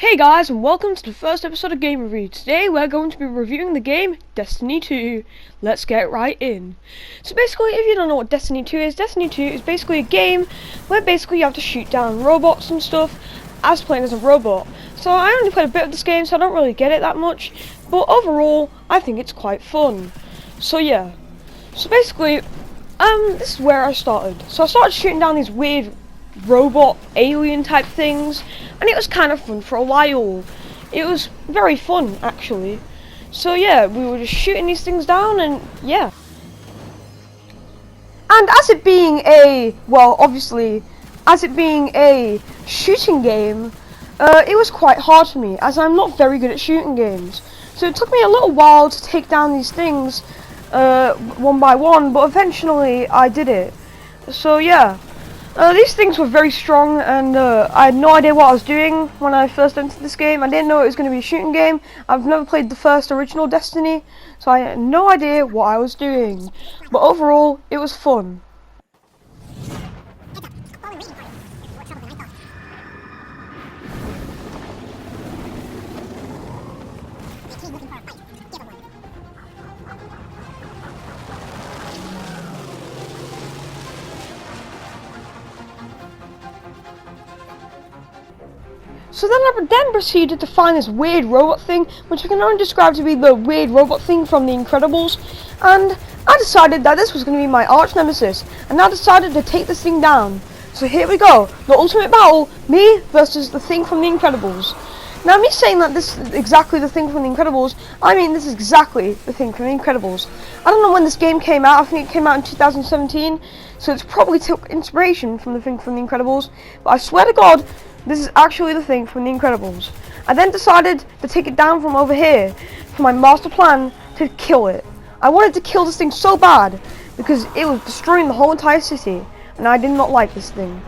Hey guys, and welcome to the first episode of Game Review. Today we're going to be reviewing the game Destiny 2. Let's get right in. So basically, if you don't know what Destiny 2 is basically a game where basically you have to shoot down robots and stuff as playing as a robot. So I only played a bit of this game, so I don't really get it that much, but overall I think it's quite fun. So yeah. So basically, this is where I started. So I started shooting down these weird robot alien type things, and it was kind of fun for a while. It was very fun actually. So yeah, we were just shooting these things down, and yeah. And as it being a, well, obviously, as it being a shooting game, it was quite hard for me, as I'm not very good at shooting games. So it took me a little while to take down these things one by one, but eventually I did it. So yeah. These things were very strong, and I had no idea what I was doing when I first entered this game. I didn't know it was going to be a shooting game. I've never played the first original Destiny, so I had no idea what I was doing. But overall, it was fun. So then I proceeded to find this weird robot thing, which I can only describe to be the weird robot thing from The Incredibles, and I decided that this was going to be my arch nemesis, and I decided to take this thing down. So here we go, the ultimate battle, me versus the thing from The Incredibles. Now me saying that this is exactly the thing from The Incredibles, I mean this is exactly the thing from The Incredibles. I don't know when this game came out, I think it came out in 2017, so it's probably took inspiration from the thing from The Incredibles, but I swear to God, this is actually the thing from The Incredibles. I then decided to take it down from over here for my master plan to kill it. I wanted to kill this thing so bad because it was destroying the whole entire city, and I did not like this thing.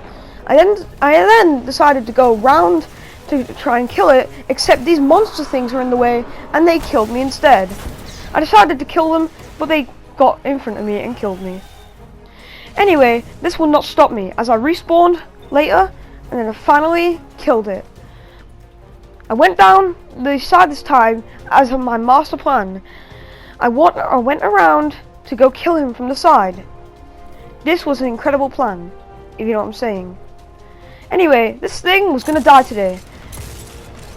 I then decided to go round to try and kill it, except these monster things were in the way and they killed me instead. I decided to kill them, but they got in front of me and killed me. Anyway, this will not stop me as I respawned later, and then I finally killed it. I went down the side this time as my master plan. I went around to go kill him from the side. This was an incredible plan, if you know what I'm saying. Anyway, this thing was gonna die today.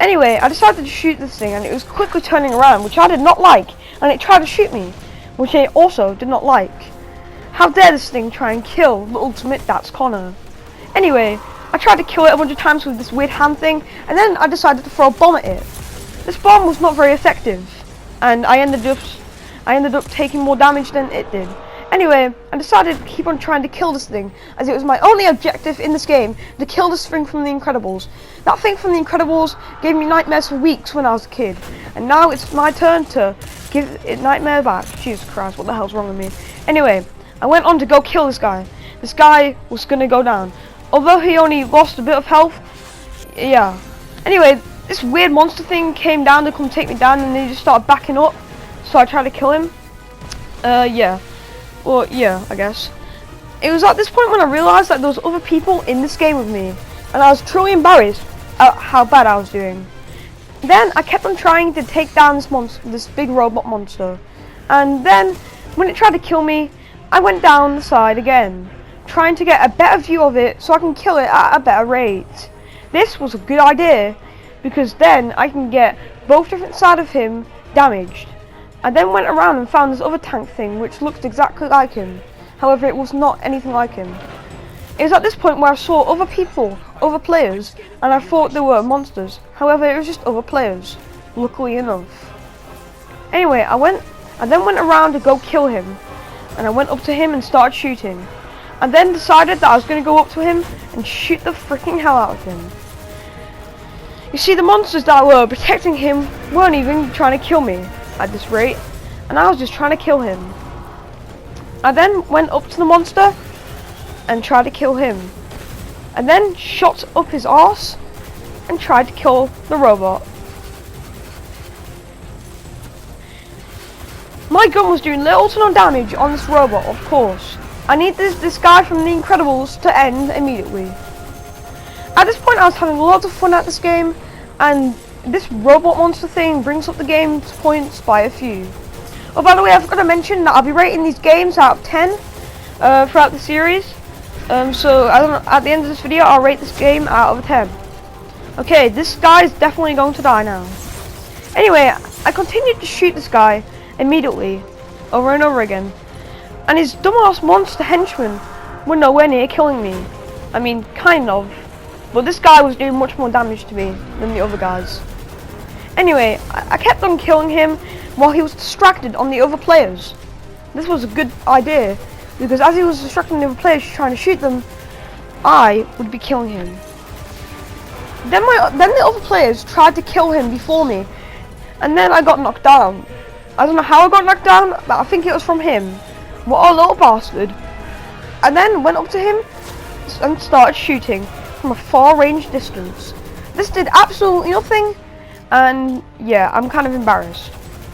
Anyway, I decided to shoot this thing, and it was quickly turning around, which I did not like, and it tried to shoot me, which I also did not like. How dare this thing try and kill the ultimate That's Connor. Anyway, I tried to kill it a bunch of times with this weird hand thing, and then I decided to throw a bomb at it. This bomb was not very effective, and I ended up taking more damage than it did. Anyway, I decided to keep on trying to kill this thing, as it was my only objective in this game, to kill this thing from The Incredibles. That thing from The Incredibles gave me nightmares for weeks when I was a kid, and now it's my turn to give it nightmare back. Jesus Christ, what the hell's wrong with me? Anyway, I went on to go kill this guy. This guy was gonna go down. Although he only lost a bit of health, yeah. Anyway, this weird monster thing came down to come take me down, and they just started backing up. So I tried to kill him. Yeah. Well, yeah, I guess. It was at this point when I realised that there was other people in this game with me, and I was truly embarrassed at how bad I was doing. Then I kept on trying to take down this big robot monster, and then when it tried to kill me, I went down the side again, trying to get a better view of it so I can kill it at a better rate. This was a good idea, because then I can get both different sides of him damaged. I then went around and found this other tank thing which looked exactly like him, however it was not anything like him. It was at this point where I saw other people, other players, and I thought they were monsters, however it was just other players, luckily enough. Anyway, I then went around to go kill him, and I went up to him and started shooting. I then decided that I was going to go up to him and shoot the freaking hell out of him. You see, the monsters that were protecting him weren't even trying to kill me at this rate, and I was just trying to kill him. I then went up to the monster and tried to kill him. I then shot up his arse and tried to kill the robot. My gun was doing little to no damage on this robot, of course. I need this guy from The Incredibles to end immediately. At this point I was having lots of fun at this game, and this robot monster thing brings up the game's points by a few. Oh, by the way, I forgot to mention that I'll be rating these games out of 10 throughout the series. So at the end of this video, I'll rate this game out of 10. Okay, this guy is definitely going to die now. Anyway, I continued to shoot this guy immediately, over and over again, and his dumbass monster henchman were nowhere near killing me. I mean, kind of, but this guy was doing much more damage to me than the other guys. Anyway, I kept on killing him while he was distracted on the other players. This was a good idea, because as he was distracting the other players trying to shoot them, I would be killing him. Then the other players tried to kill him before me, and then I got knocked down. I don't know how I got knocked down, but I think it was from him. What a little bastard. I then went up to him and started shooting from a far range distance. This did absolutely nothing, and yeah, I'm kind of embarrassed.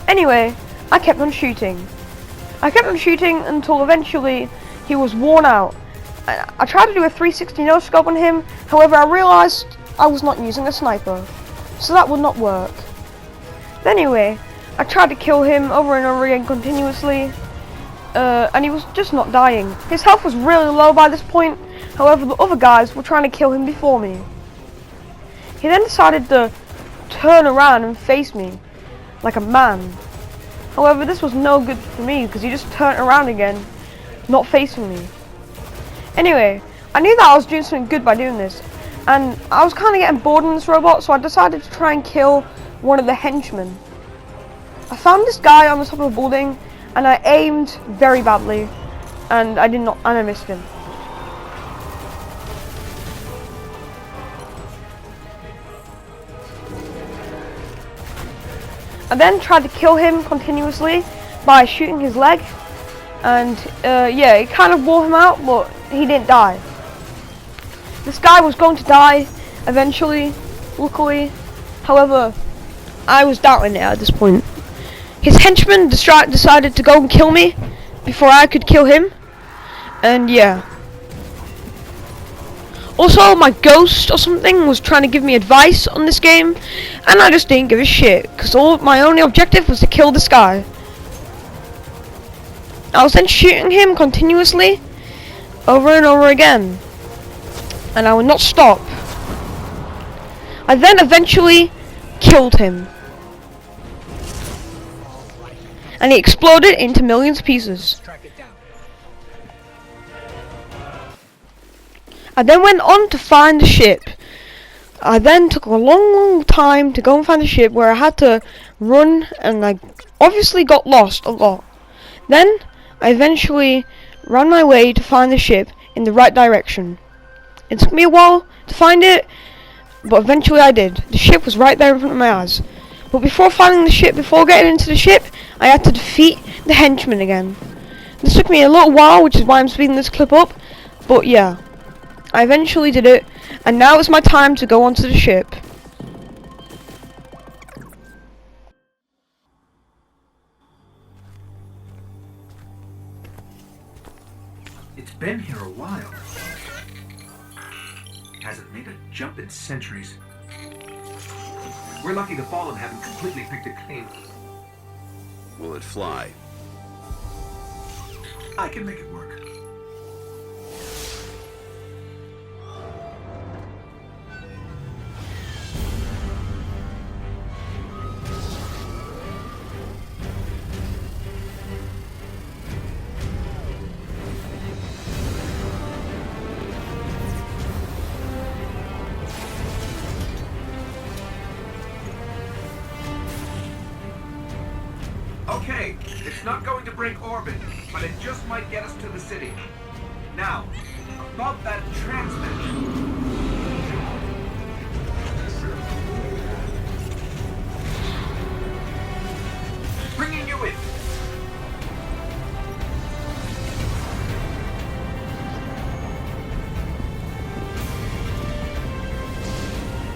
Anyway, I kept on shooting. I kept on shooting until eventually he was worn out. I tried to do a 360 no scope on him, however I realised I was not using a sniper, so that would not work. Anyway, I tried to kill him over and over again continuously, and he was just not dying. His health was really low by this point, however the other guys were trying to kill him before me. He then decided to turn around and face me, like a man. However, this was no good for me, because he just turned around again, not facing me. Anyway, I knew that I was doing something good by doing this, and I was kind of getting bored in this robot, so I decided to try and kill one of the henchmen. I found this guy on the top of a building, and I aimed very badly, and I missed him. I then tried to kill him continuously by shooting his leg, and yeah, it kind of wore him out, but he didn't die. This guy was going to die eventually, luckily. However, I was doubting it at this point. His henchman decided to go and kill me before I could kill him, and yeah. Also, my ghost or something was trying to give me advice on this game, and I just didn't give a shit, because my only objective was to kill this guy. I was then shooting him continuously, over and over again, and I would not stop. I then eventually killed him, and he exploded into millions of pieces. I then went on to find the ship. I then took a long time to go and find the ship, where I had to run, and I obviously got lost a lot. Then I eventually ran my way to find the ship in the right direction. It took me a while to find it, but eventually I did. The ship was right there in front of my eyes. But before finding the ship, before getting into the ship, I had to defeat the henchman again. This took me a little while, which is why I'm speeding this clip up, but yeah. I eventually did it, and now it's my time to go onto the ship. It's been here a while. Hasn't made a jump in centuries. We're lucky the Fallen haven't completely picked it clean. Will it fly? I can make it work. Okay, it's not going to break orbit, but it just might get us to the city. Now, about that transmitter. Bringing you in.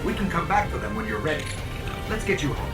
We can come back for them when you're ready. Let's get you home.